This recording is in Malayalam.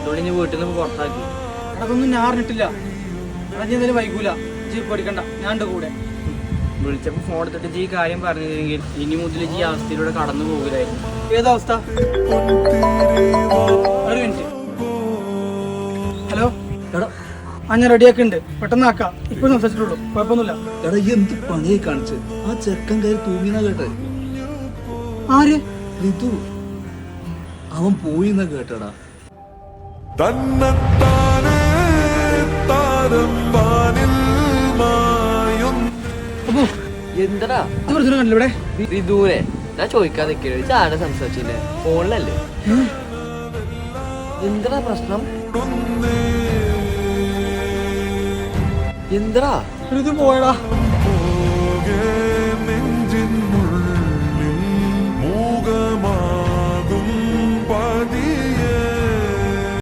അതുകൊണ്ട് ഇനി വീട്ടിൽ നിന്ന് പുറത്താക്കി. അതൊന്നും ഞാൻ അറിഞ്ഞിട്ടില്ല. എടാ നീ എന്തായാലും വൈകൂല, ജി പേടിക്കണ്ട, ഞാൻ ഉണ്ട് കൂടെ. വിളിച്ചപ്പോൾ ഫോൺ എടുത്തിട്ട് ഈ കാര്യം പറഞ്ഞിരുന്നെങ്കിൽ ഇനി മുതൽ ഈ അവസ്ഥയിലൂടെ കടന്നു പോകില്ലായിരുന്നു. ഏതവസ്ഥ? ഒരു മിനിറ്റ്. ഹലോ എടാ ഞാൻ റെഡിയാക്കി ഉണ്ട്, പെട്ടെന്ന് ആക്കാം. ഇപ്പൊ സംസാരിച്ചിട്ടുള്ളൂ, കുഴപ്പമൊന്നുമില്ല. എടാ ഈ എന്ത് പണിയായി കാണിച്ച്? ആ ചെക്കൻ കയറി തൂങ്ങിനാ കേട്ടെ. ആര്? ഋതു. അവൻ പോയിന്നാ കേട്ടടാ. അപ്പോ എന്താടാ കണ്ടില്ല ഇവിടെ? റിതുവിനെ ഞാൻ ചോദിക്കാൻ നിൽക്കണേ, ചാടെ സംസാരിച്ചില്ലേ? ഫോണിലല്ലേ? എന്താ പ്രശ്നം? എന്താ ഇത് പോയടാ.